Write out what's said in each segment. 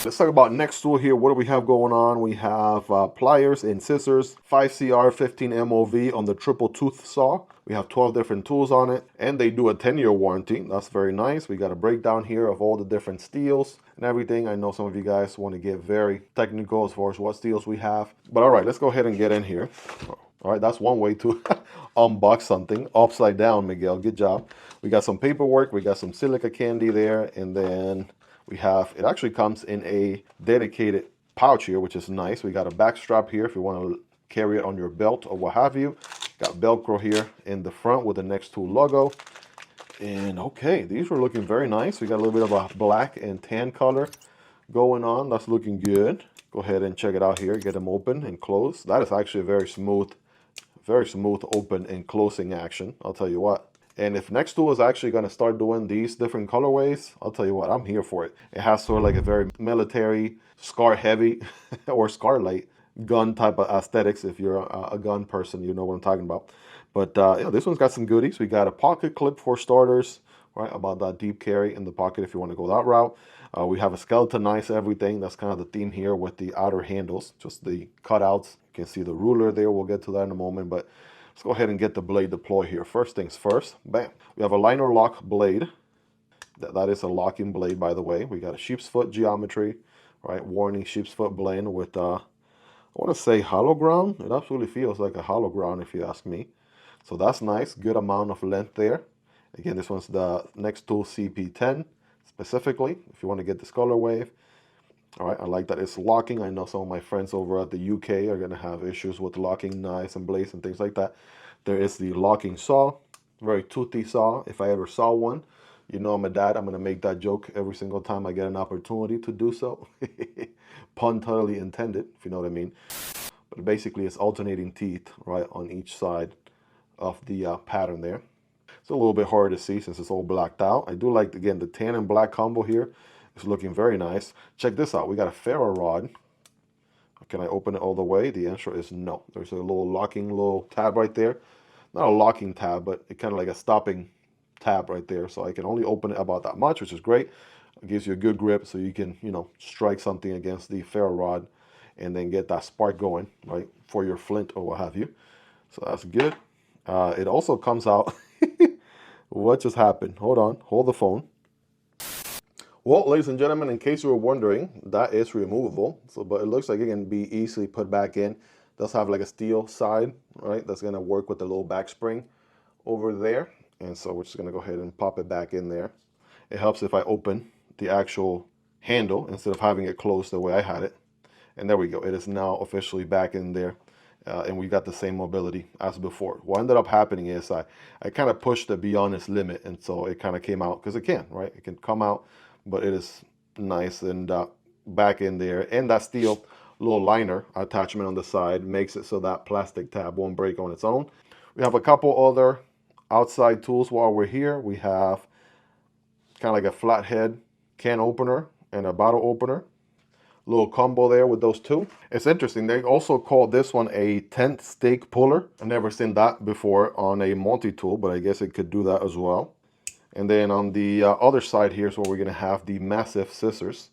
Let's talk about Nextool here. What do we have going on? We have pliers and scissors, 5CR 15 MOV on the triple tooth saw. We have 12 different tools on it, and they do a 10-year warranty. That's very nice. We got a breakdown here of all the different steels and everything. I know some of you guys want to get very technical as far as what steels we have. But all right, let's go ahead and get in here. All right, that's one way to unbox something. Upside down, Miguel. Good job. We got some paperwork. We got some silica candy there, and then we have, it actually comes in a dedicated pouch here, which is nice. We got a back strap here if you want to carry it on your belt or what have you. Got Velcro here in the front with the Nextool logo. And okay, these are looking very nice. We got a little bit of a black and tan color going on. That's looking good. Go ahead and check it out here. Get them open and close. That is actually a very smooth open and closing action. I'll tell you what. And if Nextool is actually going to start doing these different colorways, I'll tell you what, I'm here for it. It has sort of like a very military, scar heavy or scar light gun type of aesthetics. If you're a gun person, you know what I'm talking about. But yeah, this one's got some goodies. We got a pocket clip for starters, right? About that deep carry in the pocket if you want to go that route. We have a skeletonized everything. That's kind of the theme here with the outer handles, just the cutouts. You can see the ruler there. We'll get to that in a moment, but let's go ahead and get the blade deployed here. First things first, bam. We have a liner lock blade. That is a locking blade, by the way. We got a sheep's foot geometry, right? Warning sheep's foot blade with, I want to say hollow ground. It absolutely feels like a hollow ground if you ask me. So that's nice. Good amount of length there. Again, this one's the Nextool CP10 specifically, if you want to get this color wave. All right, I like that it's locking. I know some of my friends over at the UK are going to have issues with locking knives and blades and things like that. There is the locking saw, very toothy saw. If I ever saw one, you know I'm a dad. I'm going to make that joke every single time I get an opportunity to do so. Pun totally intended, if you know what I mean. But basically, it's alternating teeth, right, on each side of the pattern there. It's a little bit harder to see since it's all blacked out. I do like, again, the tan and black combo here. It's looking very nice. Check this out. We got a Ferro rod. Can I open it all the way? The answer is no. There's a little locking little tab right there. Not a locking tab, but it kind of like a stopping tab right there. So I can only open it about that much, which is great. It gives you a good grip so you can, you know, strike something against the Ferro rod and then get that spark going, right, for your flint or what have you. So that's good. It also comes out. What just happened? Hold on. Hold the phone. Well, ladies and gentlemen, in case you were wondering, that is removable. So, but it looks like it can be easily put back in. It does have like a steel side, right? That's going to work with the little back spring over there. And so we're just going to go ahead and pop it back in there. It helps if I open the actual handle instead of having it closed the way I had it. And there we go. It is now officially back in there. And we got the same mobility as before. What ended up happening is I kind of pushed it beyond its limit. And so it kind of came out because it can, right? It can come out, but it is nice and back in there. And that steel little liner attachment on the side makes it so that plastic tab won't break on its own. We have a couple other outside tools while we're here. We have kind of like a flathead can opener and a bottle opener. Little combo there with those two. It's interesting. They also call this one a tent stake puller. I've never seen that before on a multi-tool, but I guess it could do that as well. And then on the other side here is where we're going to have the massive scissors.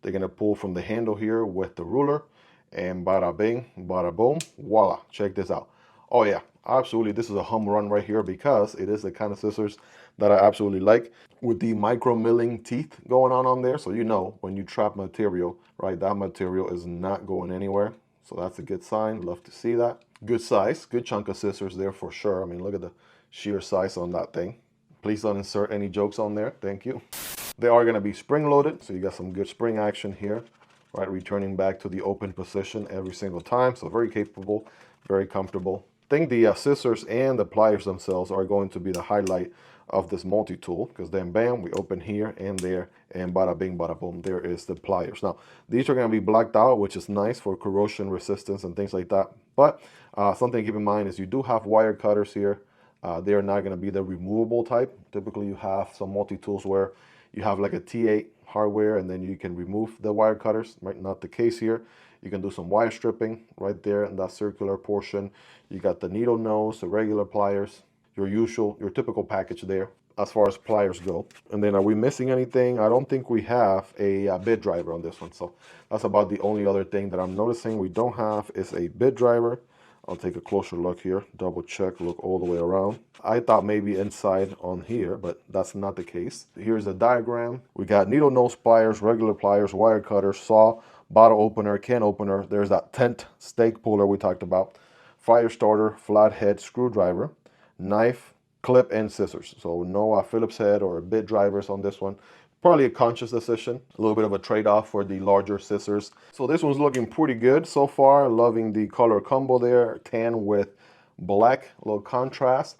They're going to pull from the handle here with the ruler. And bada bing, bada boom, voila. Check this out. Oh yeah, absolutely. This is a home run right here because it is the kind of scissors that I absolutely like with the micro milling teeth going on there. So you know when you trap material, right, that material is not going anywhere. So that's a good sign. Love to see that. Good size, good chunk of scissors there for sure. I mean, look at the sheer size on that thing. Please don't insert any jokes on there. Thank you. They are going to be spring loaded. So you got some good spring action here, right? Returning back to the open position every single time. So very capable, very comfortable. I think the scissors and the pliers themselves are going to be the highlight of this multi-tool because then bam, we open here and there and bada bing, bada boom, there is the pliers. Now, these are going to be blacked out, which is nice for corrosion resistance and things like that. But something to keep in mind is you do have wire cutters here. They are not going to be the removable type. Typically, you have some multi-tools where you have like a T8 hardware and then you can remove the wire cutters, right? Not the case here. You can do some wire stripping right there in that circular portion. You got the needle nose, the regular pliers, your typical package there. as far as pliers go. And then are we missing anything? I don't think we have a bit driver on this one. So that's about the only other thing that I'm noticing we don't have is a bit driver. I'll take a closer look here, double check, look all the way around. I thought maybe inside on here, but that's not the case. Here's the diagram. We got needle nose pliers, regular pliers, wire cutter, saw, bottle opener, can opener. There's that tent stake puller we talked about, fire starter, flathead screwdriver, knife, clip, and scissors. So no Phillips head or bit drivers on this one. Probably a conscious decision, a little bit of a trade-off for the larger scissors. So this one's looking pretty good so far. Loving the color combo there, tan with black, a little contrast.